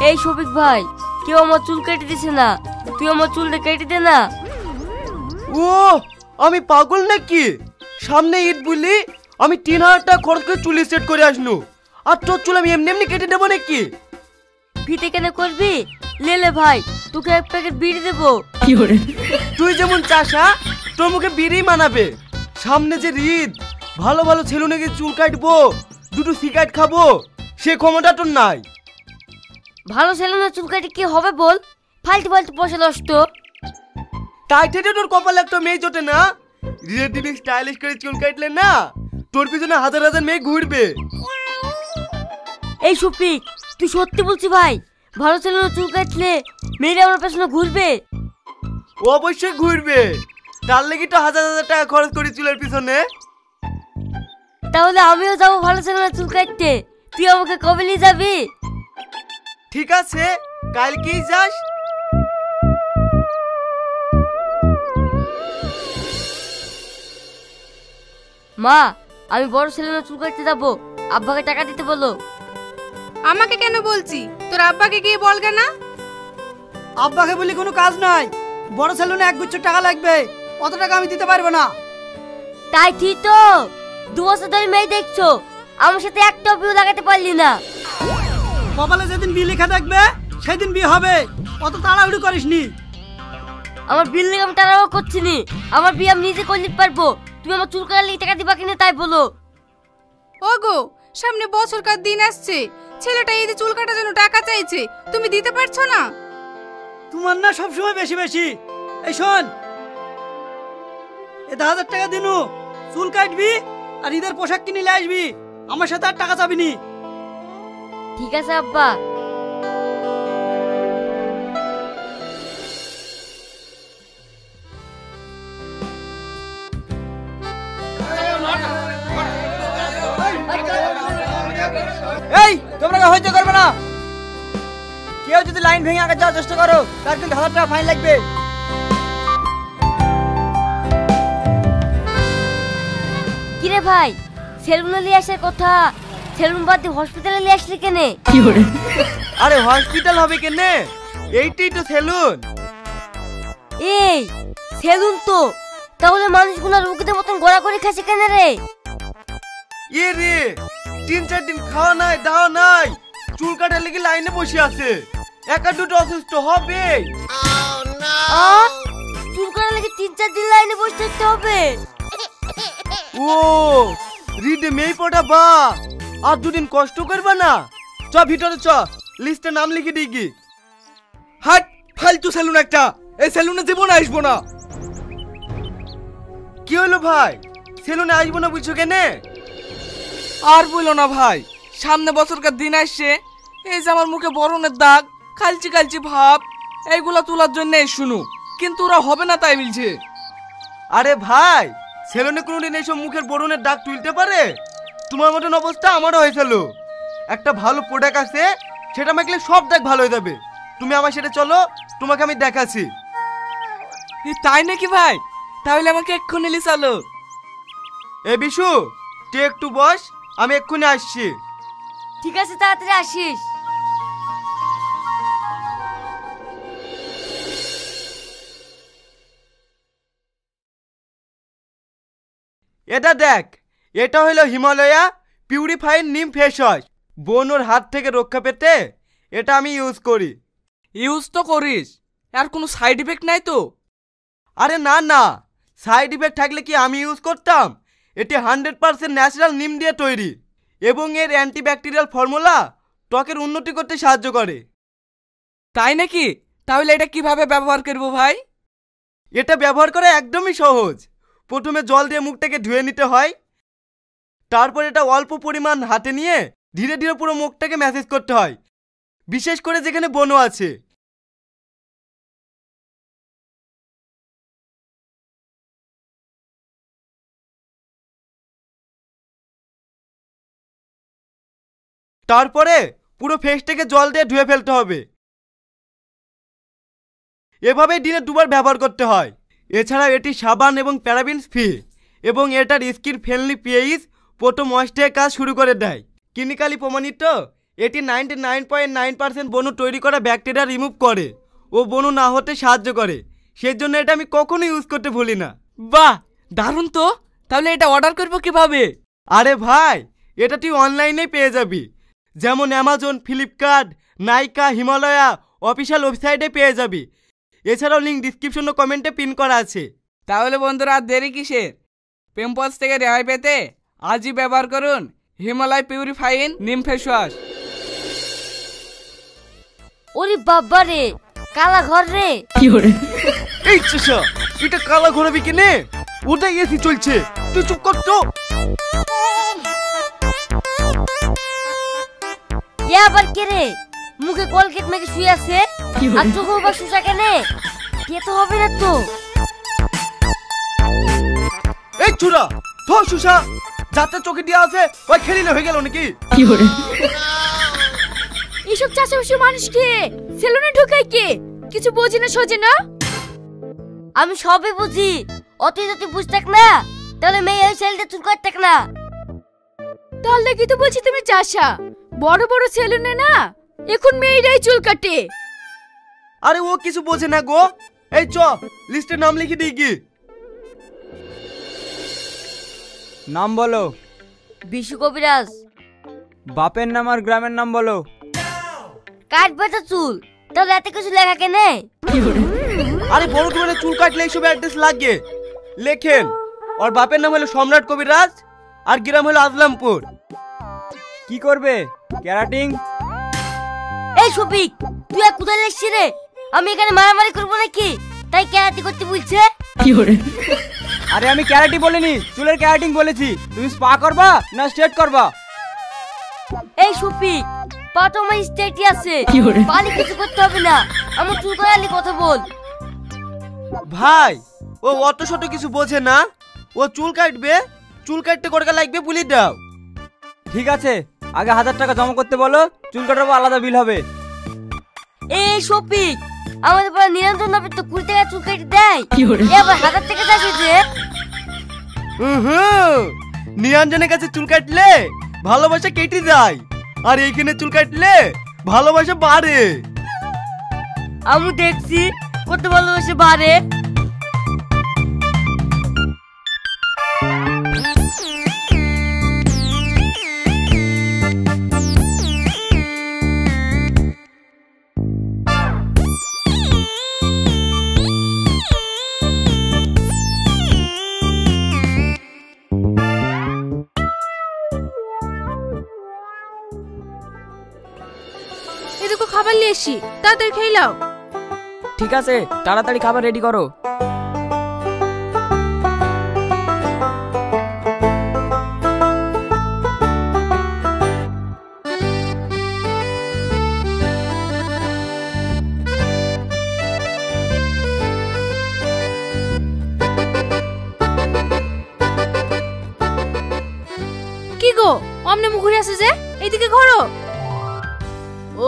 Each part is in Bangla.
এই শফিক ভাই, কেউ আমার চুল কেটে দিছে না, তুই আমার চুলটা কেটে দে না। ও আমি পাগল নাকি? সামনে ঈদ বলি আমি 3000 টাকা খরচ করে চুল সেট করে আসনু, আর তোর চুল আমি এমনি এমনি কেটে দেবো নাকি? ফিতে কেন করবি? লেলে ভাই, তোকে এক প্যাকেট বিড়ি দেবো। তুই যেমন চাষা তোর মুখে বিড়ি মানাবে। সামনে যে ঈদ, ভালো ভালো ছেলুনেকে চুল কাটবো, দুটো সিগারেট খাবো, সে ক্ষমতা তোর নাই। ভালো ছেলে না চুল কাটে কি হবে বল? ফালতু ফালতু পয়সা নষ্ট। তাই থেকে তোর কপালে একটা মেয়ে জোটে না। রিলেটিভ স্টাইলিশ করে চুল কাটলে না, তোর পিছনে হাজার হাজার মেয়ে ঘুরবে। এই শফিক, তুই সত্যি বলছিস ভাই? ভালো ছেলে না চুল কাটলে মেয়েরা আমার পেছনে ঘুরবে? অবশ্যই ঘুরবে, তার লেগে তো হাজার হাজার টাকা খরচ করি চুলের পিছনে। তাহলে আমিও যাবো ভালো ছেলে না চুল কাটতে, তুই আমাকে কবে নিয়ে যাবি? ঠিক আছে, কালকেই যাস। মা, আমি বড় ছেলে না চুল কাটতে যাবো, আব্বাকে টাকা দিতে বলো। আমাকে কেন বলছি? তোর আব্বাকে গিয়ে বলগে না? আব্বাকে বলি কোনো কাজ নাই, বড় সেলুনে একগুচ্ছ টাকা লাগবে, অত টাকা আমি দিতে পারবো না। তাই ঠিক তো, 2 বছর ধরে মেয়ে দেখছো, আমার সাথে একটা বিয়ে লাগাতে পারলি না। কপালে যেদিন বিয়ে লেখা থাকবে সেদিন বিয়ে হবে, অত তাড়াহুড়ি করিসনি। আমার বিল নিয়ে আমি তাড়াহুড়ো করছি নি, আমার বিয়ে আমি নিজে করে নিতে পারবো। তুমি আমার চুল কাটার টাকা দিবা কিনা তাই বলো। ওগো, সামনে বছরকার দিন আসছে, ছেলেটা এই যে চুল কাটার জন্য টাকা চাইছে, তুমি দিতে পারছো না? তোমার না সবসময় বেশি বেশি। এই শোন, 1000 টাকা দিনু, চুল কাটবি আর ঈদের পোশাক কিনে আসবি, আমার সাথে আর টাকা চাবি নি। ঠিক আছে আব্বা। এই তোমরা হইতে করবে না, কেউ যদি লাইন ভেঙে আগে যাওয়ার চেষ্টা করো তার কিন্তু 1000 টাকা ফাইন লাগবে। কিরে ভাই, সেলুনে নিয়ে আসার কথা, সেলুন বাদ দিয়ে হসপিটালে নিয়ে আসলি কেনে? আরে হসপিটাল হবে কেনে, এইটাই তো সেলুন। এই সেলুন তো, তাহলে মানুষগুলো রোগীদের মতন গড়া করে খাচ্ছে কেন রে? এ রে, 3-4 দিন খাওয়া নাই দাওয়া নাই, চুল কাটার লেগে লাইনে বসে আছে, একা দুটো অসুস্থ হবে। চুল কাটার লেগে 3-4 দিন লাইনে বসে থাকতে হবে? ও রিডে মেয়ে পড়া বা, আর 2 দিন কষ্ট করবে না। চ ভিতরে চ, লিস্টে নাম লিখে দিই কি। হাট, ফালতু সেলুন একটা, এই সেলুনে যাবো না, আসবো না। কি হলো ভাই, সেলুনে আসবো না বুঝছো কেনে? আর বইলো না ভাই, সামনে বছরকার দিন আসছে, এই যে আমার মুখে বরণের দাগ, কালচি কালচি ভাব, এইগুলা তোলার জন্য শুনু, কিন্তু ওরা হবে না তাই বলছে। আরে ভাই, সেলুনে কোনোদিন এইসব মুখের বরণের দাগ তুলতে পারে? তোমার মতন অবস্থা আমারও হয়েছিল। একটা ভালো প্রোডাক্ট আছে, সেটা মাখলে সব দাগ ভালো হয়ে যাবে। তুমি আমার সাথে চলো, তোমাকে আমি দেখাচ্ছি। তাই নাকি ভাই? তাহলে আমাকে এক্ষুনি নিয়ে চলো। এ বিশু, তুই একটু বস, আমি এক্ষুনি আসছি। ঠিক আছে, তাড়াতাড়ি আসিস। এটা দেখ, এটা হলো হিমালয়া পিউরিফাইড নিম ফেস ওয়াশ। বোন ওর হাত থেকে রক্ষা পেতে এটা আমি ইউজ করি। ইউজ তো করিস, আর কোনো সাইড ইফেক্ট নাই তো? আরে না না, সাইড ইফেক্ট থাকলে কি আমি ইউজ করতাম? এটি 100% ন্যাচারাল নিম দিয়ে তৈরি, এবং এর অ্যান্টিব্যাকটেরিয়াল ফর্মুলা ত্বকের উন্নতি করতে সাহায্য করে। তাই নাকি? তাহলে এটা কিভাবে ব্যবহার করবো ভাই? এটা ব্যবহার করা একদমই সহজ। প্রথমে জল দিয়ে মুখটাকে ধুয়ে নিতে হয়, তারপর এটা অল্প পরিমাণ হাতে নিয়ে ধীরে ধীরে পুরো মুখটাকে ম্যাসেজ করতে হয়, বিশেষ করে যেখানে ব্রণ আছে। তারপরে পুরো ফেসটাকে জল দিয়ে ধুয়ে ফেলতে হবে। এভাবেই দিনে 2 বার ব্যবহার করতে হয়। এছাড়া এটি সাবান এবং প্যারাবিন ফ্রি, এবং এটার স্কিন ফ্রেন্ডলি পিএইচ প্রথম ময়েশ্চারের কাজ শুরু করে দেয়। ক্লিনিক্যালি প্রমাণিত এটি 99.9% বনু তৈরি করা ব্যাকটেরিয়া রিমুভ করে ও বনু না হতে সাহায্য করে। সেই জন্য এটা আমি কখনো ইউজ করতে ভুলি না। বাহ, দারুণ তো। তাহলে এটা অর্ডার করবো কিভাবে? আরে ভাই, এটা তুই অনলাইনেই পেয়ে যাবি, যেমন অ্যামাজন, ফ্লিপকার্ট, নাইকা, হিমালয়া অফিসিয়াল ওয়েবসাইটে পেয়ে যাবি। এছাড়াও লিঙ্ক ডিসক্রিপশন ও কমেন্টে পিন করা আছে। তাহলে বন্ধুরা আর দেরি কিসের? পিম্পলস থেকে রেহাই পেতে আজই ব্যবহার করুন হিমালয় পিউরিফাইং নিম ফেস ওয়াশ। ওরে বাবা রে, কালা ঘর রে। এই চাচা, এটা কালা ঘোরাবি কিনে? ওটাই এসি চলছে, তুই চুপ কর তো। এ আবার কে রে? মুখে কলকেট মেখে শুয়ে আছে আর চোখে আবার শুষা কেনে? কে তো হবে না তো। এই চুরা, ধর শুষা, যাতে চোখে দিয়া আছে ওই খেলিলে হয়ে গেল নাকি? এইসব চাষাবাসী মানুষকে সেলুনে ঢোকায় কে? কিছু বোঝে না সোজে না। আমি সবই বুঝি, অতি যদি বুঝতেক না তাহলে মেয়ে ওই ছেলেটা চুল কাটতেক না। তাহলে কি তো বলছি তুমি চাষা? বড় বড় সেলুনে না এখন মেয়েরাই চুল কাটে। আরে ও কিছু বোঝে না গো। এই চ, লিস্টে নাম লিখে দিই কি? নাম বলো। বিশু কবিরাজ। বাপের নাম আর গ্রামের নাম বলো। কাটবে তো চুল, তাহলে এত কিছু লেখা কেনে? আরে বড় কি মানে চুল কাটলে এইসব অ্যাড্রেস লাগে? লেখেন, ওর বাপের নাম হলো সম্রাট কবিরাজ আর গ্রাম হলো আজলামপুর। কি করবে? ক্যারাটিং? এই শফিক, তুই আর কোথায় লেখছিস রে? আমি এখানে মারামারি করবো নাকি তাই ক্যারাটি করতে বলছে? আরে আমি ক্যারাটি বলিনি, চুলের ক্যারাটিং বলেছি। তুমি স্পা করবা না স্ট্রেট করবা? এই শফিক, পা তো আমার স্টেটই আছে, পালি কিছু করতে হবে না। আমার চুল কাটালি কথা বল। ভাই, ও অত শত কিছু বোঝে না। ও চুল কাটবে, চুল কাটতে কত টাকা লাগবে বলে দাও। ঠিক আছে, আগে 1000 টাকা জমা করতে বলো, চুল কাটাবো, আলাদা বিল হবে। এই শফিক, আমাদের পাড়া নিরঞ্জন নবী তো 20 টাকা চুল কেটে দেয়, এবার 1000 টাকা চাইছে যে। নিরঞ্জনের কাছে চুল কাটলে ভালোবাসা কেটে যায়, আর এইখানে চুল কাটলে ভালোবাসা বাড়ে। আমি দেখছি কত ভালোবাসে বাড়ে। এদিকে খাবার নিয়ে এসি, তাড়াতাড়ি খেয়ে নাও। ঠিক আছে, তাড়াতাড়ি খাবার রেডি করো। কি গো, অমনে মুখ ঘুরে আসে যে? এইদিকে ঘোরো।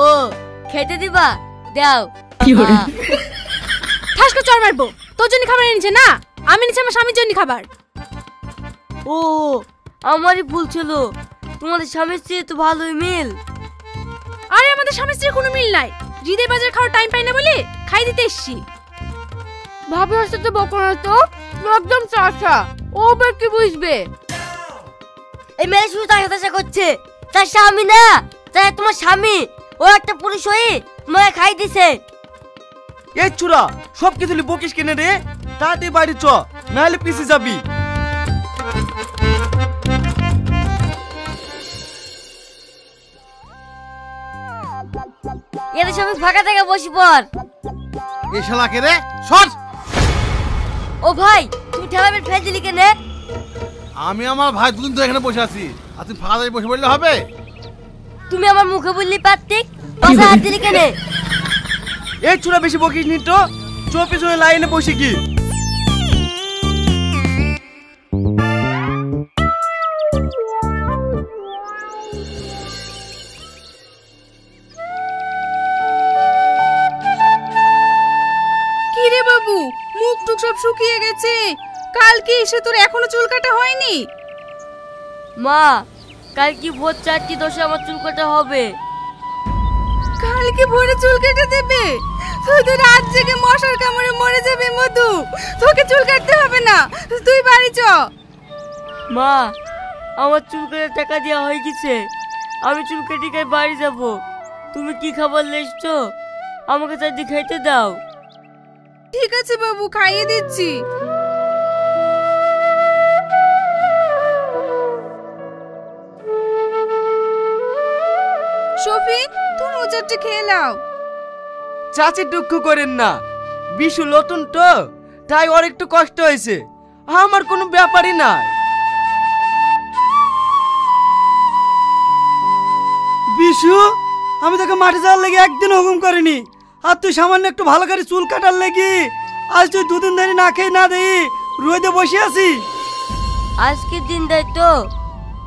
ও, খেতে দিবা? দাও। ঠাসকা চড় মারবো। তোর জন্য খাবার এনেছে না, আমি এনেছি আমার স্বামীর জন্য খাবার। ও, আমারই ভুল ছিল। তোমাদের স্বামীর চেয়ে তো ভালোই মিল। আরে আমাদের স্বামী স্ত্রীর কোনো মিল নাই। হৃদয় বাজার খাওয়ার টাইম পাই না বলে খাই দিতে এসছি। ভাবি ওর সাথে বকো না তো, একদম চাচা, ও আবার কি বুঝবে? এই মেয়ে শুধু তাকে তাসা করছে। তার স্বামী না, তাই তোমার স্বামী। ও একটা পুলিশ হয়ে তোমাকে খাই দিছে। এই চুরা, সব কিছু বকিস কেনে রে? তাড়াতাড়ি বাড়ি চ, নাহলে পিছে যাবি। এদের সবাই ফাঁকা থেকে বসি পর। এই শালা কে রে? সর! ও ভাই, তুমি ঠেলা বেট ফেলে দিলি কেনে? আমি আমার ভাই দুদিন তো এখানে বসে আছি, আর তুমি ফাঁকা দাঁড়িয়ে বসে পড়লে হবে? তুমি আমার মুখে বললি পারতিক, পাশে হাত দিলি কেনে? এই চুরা, বেশি বকিস নি তো, চ পিছনে লাইনে বসে কি। কি রে বাবু, মুখ টুক সব শুকিয়ে গেছে। কালকে এসে তোর এখনো চুল কাটা হয়নি? মা, কাল কি ভোর 4:10 আমার চুল কাটা হবে। কালকে ভোরে চুল কেটে দেবে। তুই তো রাত জেগে মশার কামড়ে মরে যাবে মধু। তোকে চুল কাটতে হবে না, তুই বাড়ি চ। মা, আমার চুল কাটার টাকা দেওয়া হয়ে গেছে, আমি চুল কেটে গায়ে বাড়ি যাব। তুমি কি খাবার লেসছো আমাকে চাইতে খাইতে দাও। ঠিক আছে বাবু, খাইয়ে দিচ্ছি। শফি, তুমি চারটে খেয়ে নাও। চাচি দুঃখ করেন না, বিশু নতুন তো, তাই ওর একটু কষ্ট হয়েছে, আমার কোনো ব্যাপারই নাই। বিশু, আমি তোকে মাঠে যাওয়ার লেগে একদিন হুকুম করিনি, আর তুই সামান্য একটু ভালো করে চুল কাটার লেগে আজ তুই দুদিন ধরে না খেয়ে না দেই রোদে বসে আছি। আজকের দিন দেয় তো,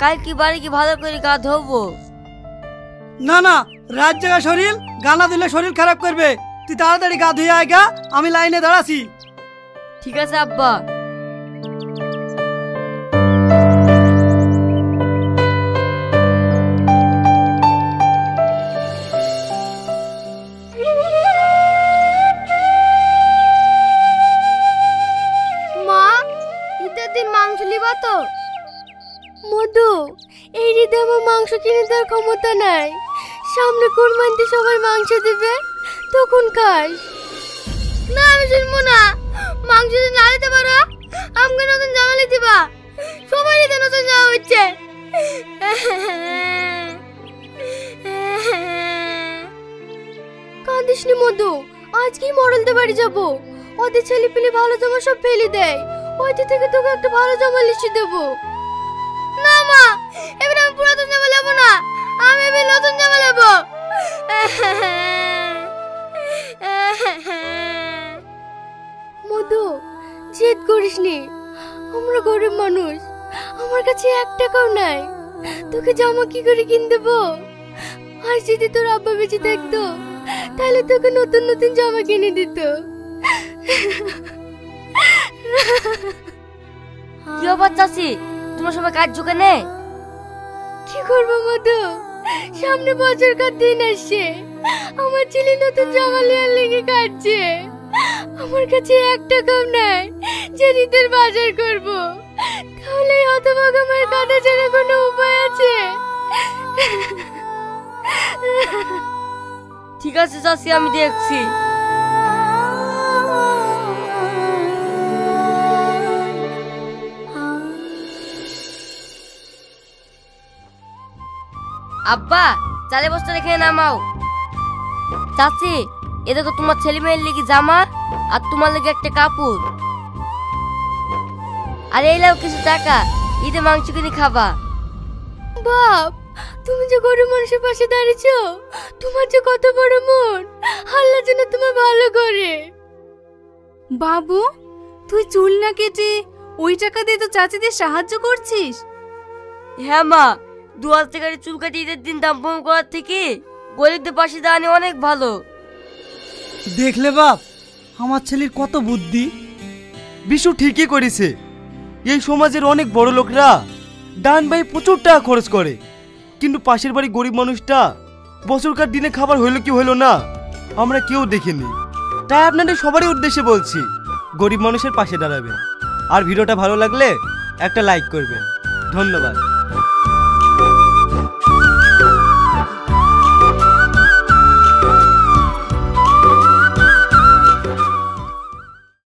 কাল কি বাড়ি কি ভালো করে গা ধোবো। না না, রাত জাগা শরীর, গানা দিলে শরীর খারাপ করবে। তুই তাড়াতাড়ি গা ধুয়ে আয়গা, আমি লাইনে দাঁড়াছি। ঠিক আছে আব্বা। মা, ঈদের দিন মাংস লিবা তো? মধু, এই ঈদে আমার মাংস কিনে দেওয়ার ক্ষমতা নাই। সামনে কোরবানিতে সবাই মাংস দিবে, তখন খাস। না, আমি শুনবো না। মাংস যদি না দিতে পারো, আমাকে নতুন জামা নিতে দিবা। সবাই ঈদে নতুন জামা হচ্ছে। কাঁদিস নি মধু, আজকেই মরলতে বাড়ি যাবো। ওদের ছেলে পেলে ভালো জামা সব ফেলে দেয়, ওইটি থেকে তোকে একটা ভালো জামা লিখে দেবো। না মা, এবার আমি পুরাতন জামা নেবো না, আমি এবার নতুন জামা নেবো। মধু, জেদ করিস নি, আমরা গরিব মানুষ, আমার কাছে 1 টাকাও নাই। তোকে জামা কি করে কিনে দেবো? আর যদি তোর আব্বা বেঁচে থাকতো, তাহলে তোকে নতুন নতুন জামা কিনে দিত। কি অবাক চাচি, তোমার সবাই কাজ ঝুঁকে কি করবো মধু, সামনে বছরকার দিন আসছে, আমার ছেলে নতুন জামা লিয়ার লেগে কাটছে। আমার কাছে 1 টাকাও নাই যে ঈদের বাজার করব। তাহলে এই হতভাগা মায়ের কাঁধে ছেড়ে কোনো উপায় আছে? ঠিক আছে চাচি, আমি দেখছি। আব্বা, চালে বস্তা রেখে নামাও। চাচি, এ দেখো তোমার ছেলে মেয়ের লেগে জামা, আর তোমার লেগে একটা কাপড়। আর এই লাও কিছু টাকা, ঈদে মাংস কিনে খাবা। বাপ, তুমি যে গরিব মানুষের পাশে দাঁড়িয়েছো, তোমার যে কত বড় মন, আল্লাহ যেন তোমার ভালো করে। বাবু, তুই চুল না কেটে ওই টাকা দিয়ে তো চাচিদের সাহায্য করছিস? হ্যাঁ মা, 2000 টাকার চুল কাটি ঈদের দিন দাম কম করার থেকে গরিবদের পাশে দাঁড়ানো অনেক ভালো। দেখলে বাপ, আমার ছেলের কত বুদ্ধি। বিশু ঠিকই করেছে, এই সমাজের অনেক বড় লোকরা ডান ভাই প্রচুর টাকা খরচ করে, কিন্তু পাশের বাড়ি গরিব মানুষটা বছরকার দিনে খাবার হইলো কি হইলো না আমরা কেউ দেখিনি। তাই আপনাদের সবারই উদ্দেশ্যে বলছি, গরিব মানুষের পাশে দাঁড়াবেন। আর ভিডিওটা ভালো লাগলে একটা লাইক করবেন। ধন্যবাদ।